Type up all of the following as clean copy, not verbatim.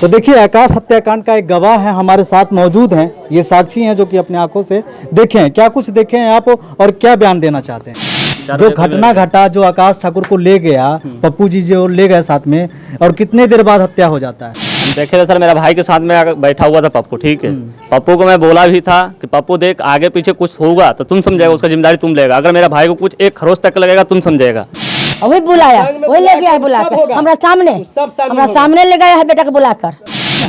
तो देखिए, आकाश हत्याकांड का एक गवाह है हमारे साथ मौजूद हैं। ये साक्षी हैं जो कि अपने आंखों से देखे हैं। क्या कुछ देखे हैं आप और क्या बयान देना चाहते हैं? जो घटना घटा, जो आकाश ठाकुर को ले गया, पप्पू जी जो ले गए साथ में, और कितने देर बाद हत्या हो जाता है? देखे तो सर, मेरा भाई के साथ में बैठा हुआ था पप्पू, ठीक है। पप्पू को मैं बोला भी था कि पप्पू देख, आगे पीछे कुछ होगा तो तुम समझेगा, उसका जिम्मेदारी तुम लेगा। अगर मेरा भाई को कुछ एक खरोच तक लगेगा तुम समझेगा। वही बुलाया, वही ले गया है बुलाकर, हमारा सामने ले गया है बेटा को बुलाकर।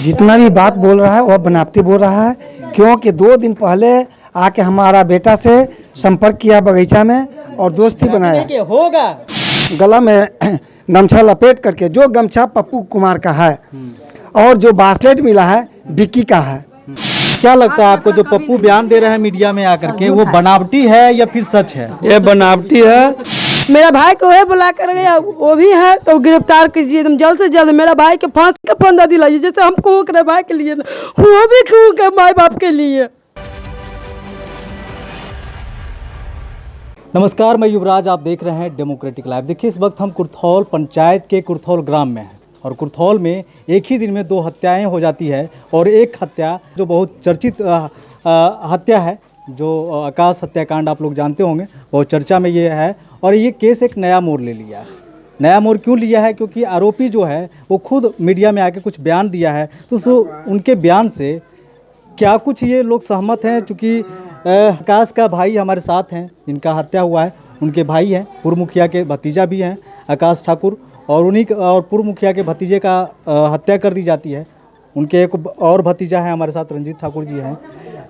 जितना भी बात बोल रहा है वह बनावटी बोल रहा है, क्योंकि 2 दिन पहले आके हमारा बेटा से संपर्क किया बगीचा में और दोस्ती बनाया होगा। गला में गमछा लपेट करके, जो गमछा पप्पू कुमार का है और जो ब्रेसलेट मिला है विक्की का है। क्या लगता है आपको, जो पप्पू बयान दे रहे हैं मीडिया में आकर के, वो बनावटी है या फिर सच है? ये बनावटी है। मेरा भाई को वही बुला कर गया, वो भी है तो गिरफ्तार कीजिए एकदम जल्द से जल्द। मेरा भाई के फांसी का फंदा दिलाइए, जैसे हम कूक रहे भाई के लिए ना, वो भी कूक है माई बाप के लिए। नमस्कार, मैं युवराज, आप देख रहे हैं डेमोक्रेटिक लाइव। देखिए, इस वक्त हम कुर्थौल पंचायत के कुर्थौल ग्राम में हैं और कुर्थौल में एक ही दिन में 2 हत्याएं हो जाती है। और एक हत्या जो बहुत चर्चित हत्या है, जो आकाश हत्याकांड आप लोग जानते होंगे, बहुत चर्चा में ये है। और ये केस एक नया मोड़ ले लिया है। नया मोड़ क्यों लिया है? क्योंकि आरोपी जो है वो खुद मीडिया में आके कुछ बयान दिया है। तो उनके बयान से क्या कुछ ये लोग सहमत हैं? चूँकि आकाश का भाई हमारे साथ हैं, जिनका हत्या हुआ है, उनके भाई हैं, पूर्व मुखिया के भतीजा भी हैं आकाश ठाकुर, और उन्हीं और पूर्व मुखिया के भतीजे का हत्या कर दी जाती है। उनके एक और भतीजा है हमारे साथ, रंजीत ठाकुर जी हैं,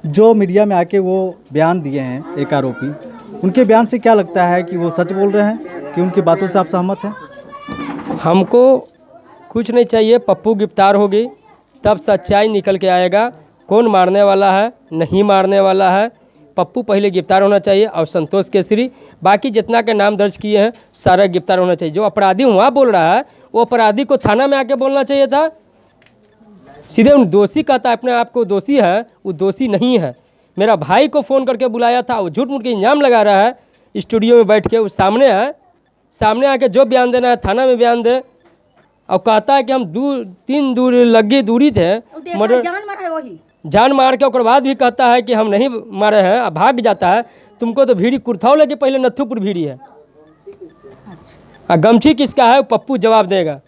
जो मीडिया में आके वो बयान दिए हैं, एक आरोपी। उनके बयान से क्या लगता है कि वो सच बोल रहे हैं कि उनकी बातों से आप सहमत हैं? हमको कुछ नहीं चाहिए, पप्पू गिरफ्तार होगी तब सच्चाई निकल के आएगा, कौन मारने वाला है नहीं मारने वाला है। पप्पू पहले गिरफ्तार होना चाहिए और संतोष केसरी, बाकी जितना के नाम दर्ज किए हैं सारा गिरफ्तार होना चाहिए। जो अपराधी वहाँ बोल रहा है वो अपराधी को थाना में आके बोलना चाहिए था। सीधे उन दोषी कहता है अपने आप को दोषी है, वो दोषी नहीं है। मेरा भाई को फ़ोन करके बुलाया था, वो झूठ मूठ के इल्ज़ाम लगा रहा है स्टूडियो में बैठ के। वो सामने है, सामने आके जो बयान देना है थाना में बयान दे। और कहता है कि हम 2-3 दूरी थे, मर्डर जान मार के, और बाद भी कहता है कि हम नहीं मारे हैं, अब भाग जाता है। तुमको तो भीड़ी कुर्थौल के पहले नथुपुर भीड़ी है। गमछी किसका है पप्पू जवाब देगा।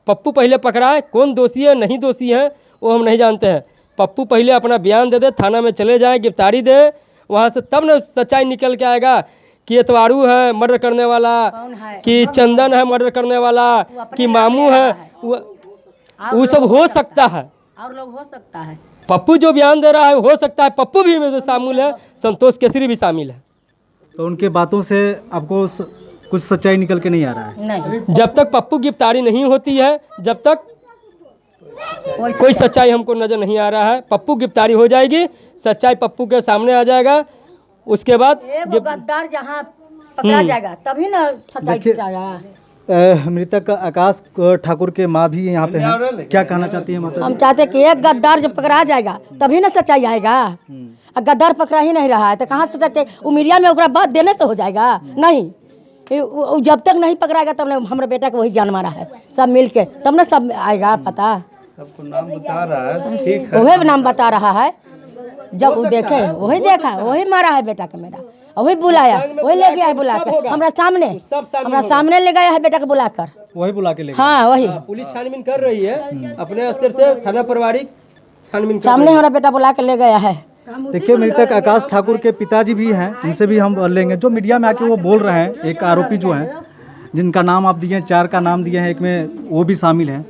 पप्पू पहले पकड़ाए, कौन दोषी है नहीं दोषी है वो हम नहीं जानते हैं। पप्पू पहले अपना बयान दे दे, थाना में चले जाए, गिरफ्तारी दे, वहाँ से तब न सच्चाई निकल के आएगा कि एतवारू है मर्डर करने वाला, कि चंदन है मर्डर करने वाला, कि मामू है, वो सब हो सकता है। और लोग हो सकता है। पप्पू जो बयान दे रहा है हो सकता है पप्पू भी में शामिल है, संतोष केसरी भी शामिल है। तो उनके बातों से आपको कुछ सच्चाई निकल के नहीं आ रहा है? नहीं, जब तक पप्पू गिरफ्तारी नहीं होती है, जब तक कोई सच्चाई हमको नजर नहीं आ रहा है। पप्पू गिरफ्तारी हो जाएगी, सच्चाई पप्पू के सामने आ जाएगा, उसके बाद गद्दार जहाँ पकड़ा जाएगा तभी ना सच्चाई आएगा। मृतक आकाश ठाकुर के माँ भी यहाँ पे हैं, क्या कहना चाहती है माता? हम चाहते कि एक गद्दार जब पकड़ा जाएगा तभी ना सच्चाई आएगा। गद्दार पकड़ा ही नहीं रहा है तो कहाँ से सच्चाई? वो मीडिया में ओकरा बात देने से हो जाएगा? नहीं, जब तक नहीं पकड़ाएगा तब ना हमारे बेटा को वही जान मारा है, सब मिल के तब ना सब आएगा पता। सबको नाम बता रहा है, ठीक है, वही नाम बता रहा है। जब वो देखे वही देखा, वही मारा है बेटा का मेरा, वही बुलाया, वही ले गया है बुलाकर, हमारा सामने ले गया है बेटा को बुलाकर, वही बुला के ले गया। हाँ वही। पुलिस छानबीन कर रही है अपने स्तर से, थाना पारिवारिक छानबीन सामने हमारा बेटा बुला के ले गया है। देखिए, मृतक आकाश ठाकुर के पिताजी भी हैं, उनसे भी हम लेंगे। जो मीडिया में आके वो बोल रहे हैं, एक आरोपी जो हैं, जिनका नाम आप दिए हैं, 4 का नाम दिए हैं, एक में वो भी शामिल हैं।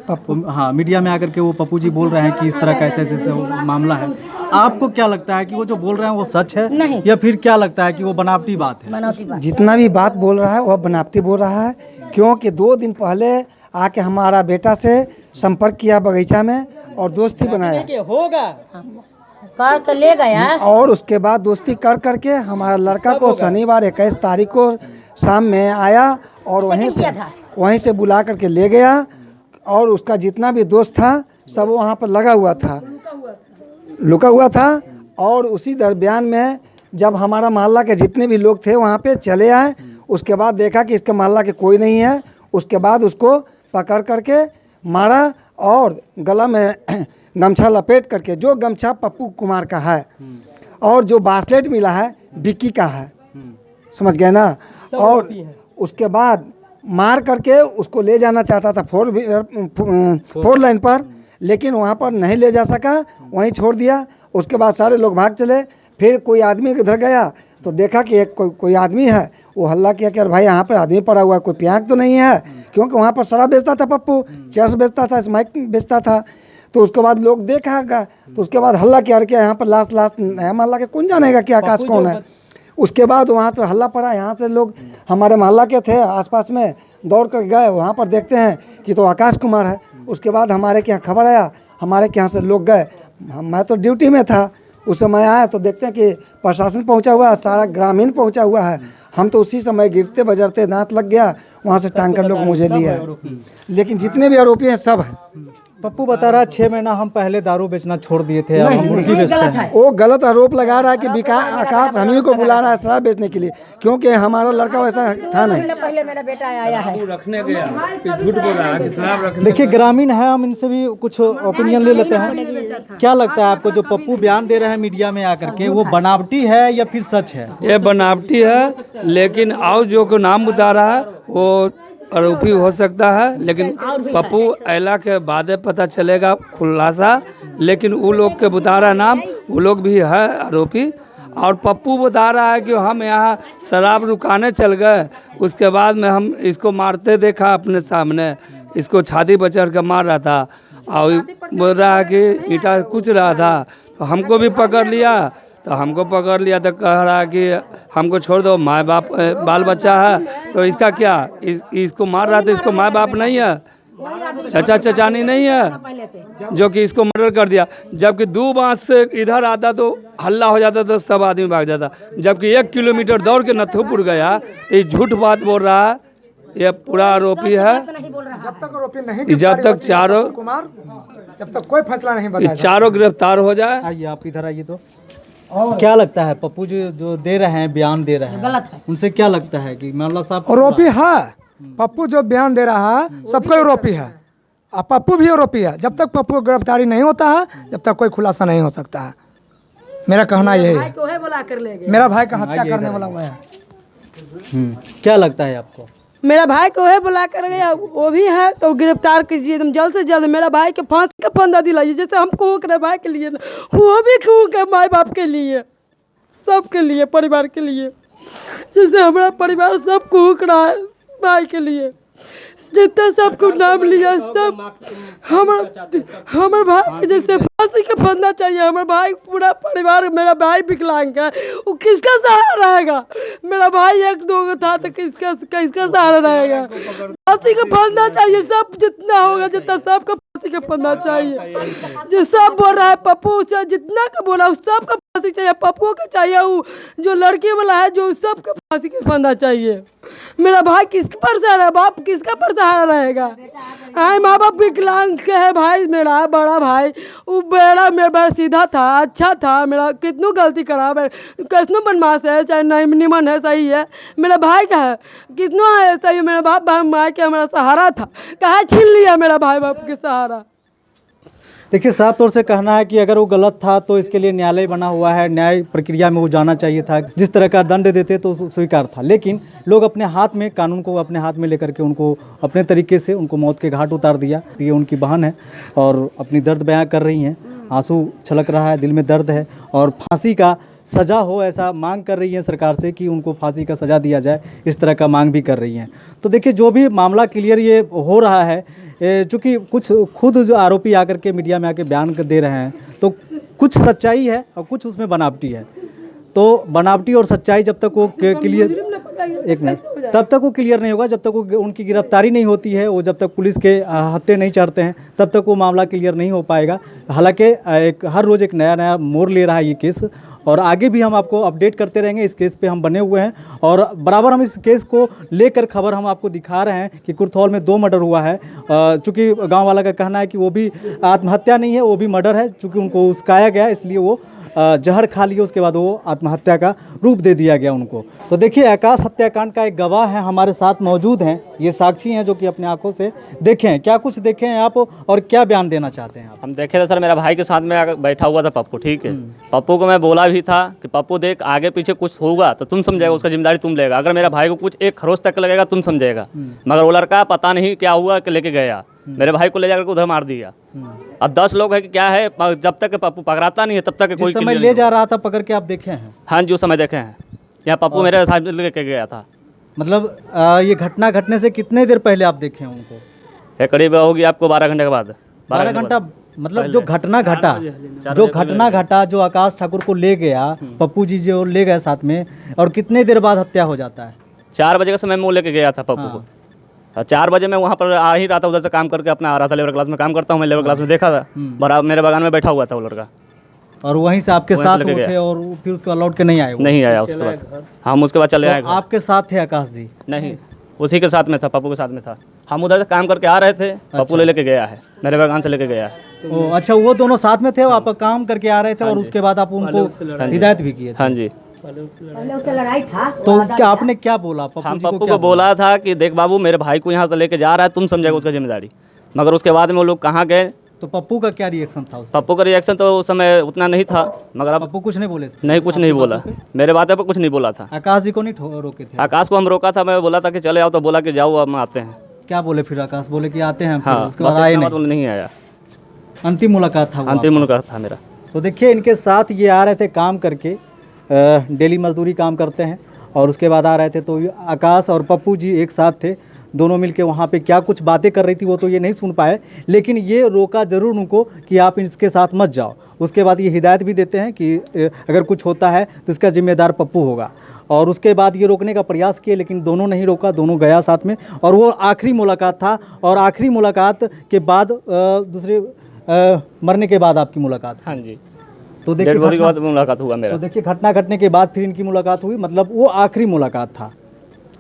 हाँ, मीडिया में आकर के वो पप्पू जी बोल रहे हैं कि इस तरह का ऐसे मामला है। आपको क्या लगता है कि वो जो बोल रहे हैं वो सच है नहीं, या फिर क्या लगता है कि वो बनावटी बात है? बनावटी बात। जितना भी बात बोल रहा है वह बनावटी बोल रहा है, क्योंकि 2 दिन पहले आके हमारा बेटा से संपर्क किया बगीचा में और दोस्ती बनाया होगा, कार तो ले गया। और उसके बाद दोस्ती कर करके हमारा लड़का को शनिवार 21 तारीख को शाम में आया और वहीं से बुला करके ले गया। और उसका जितना भी दोस्त था सब वहाँ पर लगा हुआ था, लुका हुआ था। और उसी दरमियान में जब हमारा मोहल्ला के जितने भी लोग थे वहाँ पे चले आए, उसके बाद देखा कि इसके मोहल्ला के कोई नहीं है, उसके बाद उसको पकड़ करके मारा और गला में गमछा लपेट करके, जो गमछा पप्पू कुमार का है और जो ब्रासलेट मिला है विक्की का है, समझ गए ना। और उसके बाद मार करके उसको ले जाना चाहता था 4 लाइन पर, लेकिन वहाँ पर नहीं ले जा सका, वहीं छोड़ दिया। उसके बाद सारे लोग भाग चले। फिर कोई आदमी इधर गया तो देखा कि एक कोई आदमी है, वो हल्ला किया कि अरे भाई यहाँ पर आदमी पड़ा हुआ है, कोई पियांक तो नहीं है, क्योंकि वहाँ पर शराब बेचता था पप्पू, चेस बेचता था, स्माइक बेचता था। तो उसके बाद लोग देखा, तो उसके बाद हल्ला किया कि यहाँ पर लाश नया मोहल्ला के कौन जानेगा कि आकाश कौन है। उसके बाद वहाँ से हल्ला पड़ा, यहाँ से लोग हमारे मोहल्ला के थे आसपास में दौड़ कर गए, वहाँ पर देखते हैं कि तो आकाश कुमार है। उसके बाद हमारे के यहाँ खबर आया, हमारे के यहाँ से लोग गए, मैं तो ड्यूटी में था उस समय, आया तो देखते हैं कि प्रशासन पहुँचा हुआ है, सारा ग्रामीण पहुँचा हुआ है। हम तो उसी समय गिरते बजरते दांत लग गया, वहाँ से टांग कर लोग मुझे लिया। लेकिन जितने भी आरोपी हैं सब हैं। पप्पू बता रहा है 6 महीना हम पहले दारू बेचना छोड़ दिए थे, अब हम मुर्गी बेचते हैं। वो गलत आरोप लगा रहा है कि आकाश हम ही को बुला रहा है शराब बेचने के लिए, क्योंकि हमारा लड़का वैसा था नहीं। पहले मेरा बेटा आया है। देखिए ग्रामीण है, हम इनसे भी कुछ ओपिनियन ले लेते हैं। क्या लगता है आपको, जो पप्पू बयान दे रहे हैं मीडिया में आकर के, वो बनावटी है या फिर सच है? ये बनावटी है, लेकिन और जो को नाम बता रहा है वो आरोपी हो सकता है, लेकिन पप्पू अयला के बाद पता चलेगा खुलासा। लेकिन वो लोग के बता रहा नाम, वो लोग भी है आरोपी। और पप्पू बता रहा है कि हम यहाँ शराब रुकाने चल गए, उसके बाद में हम इसको मारते देखा अपने सामने, इसको छाती पर चढ़ कर मार रहा था और बोल रहा है कि ईटा कुच रहा था। तो हमको भी पकड़ लिया, तो हमको पकड़ लिया तो कह रहा है कि हमको छोड़ दो, माँ बाप बाल बच्चा है, तो इसका क्या, इसको मार रहा था, इसको माँ बाप नहीं है, चाचा चचानी नहीं है जो कि इसको मर्डर कर दिया। जबकि 2 बांस से इधर आता तो हल्ला हो जाता, तो सब आदमी भाग जाता। जबकि 1 किलोमीटर दौड़ के नथुपुर गया, तो ये झूठ बात बोल रहा है, ये पूरा आरोपी है। जब तक आरोपी नहीं, जब तक चारों कुमार, जब तक कोई फैसला नहीं बताया, चारों गिरफ्तार हो जाए। आइए आप इधर आइए। तो क्या लगता है पप्पू जो दे रहे हैं, बयान दे रहे हैं, गलत है, उनसे क्या लगता है कि मामला साहब आरोपी है? पप्पू जो बयान दे रहा है सबको आरोपी है, और पप्पू भी आरोपी है। जब तक पप्पू गिरफ्तारी नहीं होता है, जब तक कोई खुलासा नहीं हो सकता है। मेरा कहना यही है। मेरा भाई का हत्या करने वाला वो है। क्या लगता है आपको? मेरा भाई को वह बुला कर गया, वो भी है तो गिरफ्तार कीजिए एकदम जल्द से जल्द। मेरा भाई के फांसी का फंदा दिलाइए, जैसे हम कूक रहे भाई के लिए ना, वो भी कूक है माँ बाप के लिए, सबके लिए, परिवार के लिए। जैसे हमारा परिवार सब कूक रहा है भाई के लिए, जितना सबको नाम लिया, सब हमारे भाई के जैसे फांसी का फंदा चाहिए। हमारा भाई पूरा परिवार, मेरा भाई विकलांग है, वो किसका सहारा रहेगा? मेरा भाई 1-2 था तो किसका सहारा रहेगा? फांसी का फंदा चाहिए, सब जितना होगा जितना सबका फांसी का फंदा चाहिए। जो सब बोल रहा है पप्पू से, जितना का बोला उस सबका फांसी चाहिए, पप्पू का चाहिए, वो जो लड़के वाला है जो सबका फांसी का फंदा चाहिए। मेरा भाई किसके पर सहारा, बाप किसका पर सहारा रहेगा? आए माँ बाप विकलांग है भाई, मेरा बड़ा भाई वो मेरा भाई सीधा था, अच्छा था, मेरा कितनों गलती करा, कैसनो बनमाश है, चाहे नहीं निमन है, सही है, मेरा भाई का है, कितनों है सही। मेरा बाप माँ के हमारा सहारा था, कहाँ छीन लिया मेरा भाई बाप के सहारा। देखिए साफ तौर से कहना है कि अगर वो गलत था तो इसके लिए न्यायालय बना हुआ है, न्याय प्रक्रिया में वो जाना चाहिए था, जिस तरह का दंड देते तो स्वीकार था। लेकिन लोग अपने हाथ में, कानून को अपने हाथ में लेकर के उनको अपने तरीके से उनको मौत के घाट उतार दिया। ये उनकी बहन है और अपनी दर्द बयां कर रही हैं, आंसू छलक रहा है, दिल में दर्द है और फांसी का सज़ा हो ऐसा मांग कर रही हैं सरकार से कि उनको फांसी का सज़ा दिया जाए, इस तरह का मांग भी कर रही हैं। तो देखिए जो भी मामला क्लियर ये हो रहा है, चूँकि कुछ खुद जो आरोपी आकर के मीडिया में आके बयान दे रहे हैं, तो कुछ सच्चाई है और कुछ उसमें बनावटी है। तो बनावटी और सच्चाई जब तक वो क्लियर, एक मिनट, तब तक वो क्लियर नहीं होगा, जब तक वो उनकी गिरफ्तारी नहीं होती है, वो जब तक पुलिस के हत्थे नहीं चढ़ते हैं, तब तक वो मामला क्लियर नहीं हो पाएगा। हालांकि हर रोज़ एक नया मोड़ ले रहा है ये केस, और आगे भी हम आपको अपडेट करते रहेंगे। इस केस पे हम बने हुए हैं और बराबर हम इस केस को लेकर खबर हम आपको दिखा रहे हैं कि कुर्थौल में 2 मर्डर हुआ है। चूँकि गांव वाला का कहना है कि वो भी आत्महत्या नहीं है, वो भी मर्डर है, चूँकि उनको उस्काया गया इसलिए वो जहर खा लिए, उसके बाद वो आत्महत्या का रूप दे दिया गया उनको। तो देखिए आकाश हत्याकांड का एक गवाह है हमारे साथ मौजूद हैं, ये साक्षी हैं जो कि अपने आंखों से देखे हैं। क्या कुछ देखे हैं आप और क्या बयान देना चाहते हैं आप? हम देखे थे सर, मेरा भाई के साथ में आकर बैठा हुआ था पप्पू, ठीक है। पप्पू को मैं बोला भी था कि पप्पू देख आगे पीछे कुछ होगा तो तुम समझेगा, उसका जिम्मेदारी तुम लेगा। अगर मेरा भाई को कुछ एक खरोच तक लगेगा तुम समझेगा। मगर वो लड़का पता नहीं क्या हुआ कि लेके गया, मेरे भाई को ले जाकर उधर मार दिया। अब 10 लोग है कि क्या है, जब तक पप्पू पकड़ाता नहीं है तब तक कोई जिस समय ले जा रहा था पकड़ के आप देखे हैं? हाँ जी, उस समय देखे हैं। यहाँ पप्पू मेरे साथ लेके गया था। मतलब ये घटना घटने से कितने देर पहले आप देखे हैं उनको? ये करीब होगी आपको 12 घंटे के बाद। 12 घंटा मतलब जो घटना घटा, जो आकाश ठाकुर को ले गया, पप्पू जी जो ले गए साथ में, और कितने देर बाद हत्या हो जाता है? 4 बजे के समय में वो लेके गया था पप्पू को। 4 बजे मैं वहाँ पर आ ही रहा था, उधर से काम करके अपना आ रहा था। लेबर क्लास में काम करता हूँ मैं, लेबर क्लास में देखा था, मेरे बगान में बैठा हुआ था वो लड़का। और वहीं से आपके साथ वो थे और फिर उसके बाद लौट के नहीं आए? नहीं आया उसके बाद, हम उसके बाद चले आए। आपके साथ थे आकाश जी? नहीं, उसी के साथ में था, पप्पू के साथ में था। हम उधर से काम करके आ रहे थे, पप्पू लेके गया है, मेरे बगान से लेके गया है। ओ अच्छा, वो दोनों साथ में थे, आप काम करके आ रहे थे और उसके बाद आप उनको हिदायत भी किए थे? हाँ जी। पहले उससे लड़ाई था तो क्या आपने क्या बोला? हम पप्पू को बोला था कि देख बाबू, मेरे भाई को यहाँ से लेके जा रहा है, तुम समझेगा उसका जिम्मेदारी। मगर उसके बाद में वो लोग कहाँ गए? तो पप्पू का क्या रिएक्शन था? पप्पू का रिएक्शन तो उस समय उतना नहीं था, मगर अब पप्पू कुछ नहीं बोले? नहीं, कुछ नहीं बोला, मेरे बातें पर कुछ नहीं बोला था। आकाश जी को नहीं रोके थे? आकाश को हम रोका था, मैं बोला था कि चले आओ, तो बोला कि जाओ हम आते हैं। क्या बोले फिर आकाश? बोले कि आते हैं? हाँ, उसके बाद आए नहीं आया। अंतिम मुलाकात था? अंतिम मुलाकात था मेरा। तो देखिए इनके साथ ये आ रहे थे काम करके, डेली मजदूरी काम करते हैं, और उसके बाद आ रहे थे। तो आकाश और पप्पू जी एक साथ थे, दोनों मिलके वहाँ पे क्या कुछ बातें कर रही थी वो तो ये नहीं सुन पाए, लेकिन ये रोका ज़रूर उनको कि आप इसके साथ मत जाओ। उसके बाद ये हिदायत भी देते हैं कि अगर कुछ होता है तो इसका जिम्मेदार पप्पू होगा। और उसके बाद ये रोकने का प्रयास किए, लेकिन दोनों नहीं रोका, दोनों गया साथ में। और वो आखिरी मुलाकात था, और आखिरी मुलाकात के बाद मरने के बाद आपकी मुलाकात? हाँ जी। तो देखिए के बाद मुलाकात हुआ मेरा। तो देखिए घटना घटने के बाद फिर इनकी मुलाकात हुई, मतलब वो आखिरी मुलाकात था,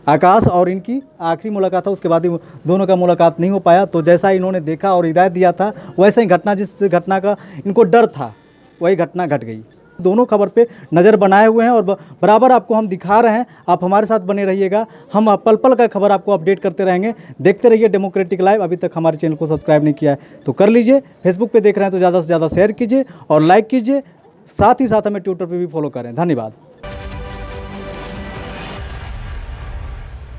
आकाश और इनकी आखिरी मुलाकात था। उसके बाद ही दोनों का मुलाकात नहीं हो पाया। तो जैसा इन्होंने देखा और हिदायत दिया था, वैसे ही घटना, जिस घटना का इनको डर था, वही घटना घट गई। दोनों खबर पे नज़र बनाए हुए हैं और बराबर आपको हम दिखा रहे हैं। आप हमारे साथ बने रहिएगा, हम पल पल का खबर आपको अपडेट करते रहेंगे। देखते रहिए डेमोक्रेटिक लाइव। अभी तक हमारे चैनल को सब्सक्राइब नहीं किया है तो कर लीजिए। फेसबुक पे देख रहे हैं तो ज़्यादा से ज़्यादा शेयर कीजिए और लाइक कीजिए। साथ ही साथ हमें ट्विटर पे भी फॉलो करें। धन्यवाद।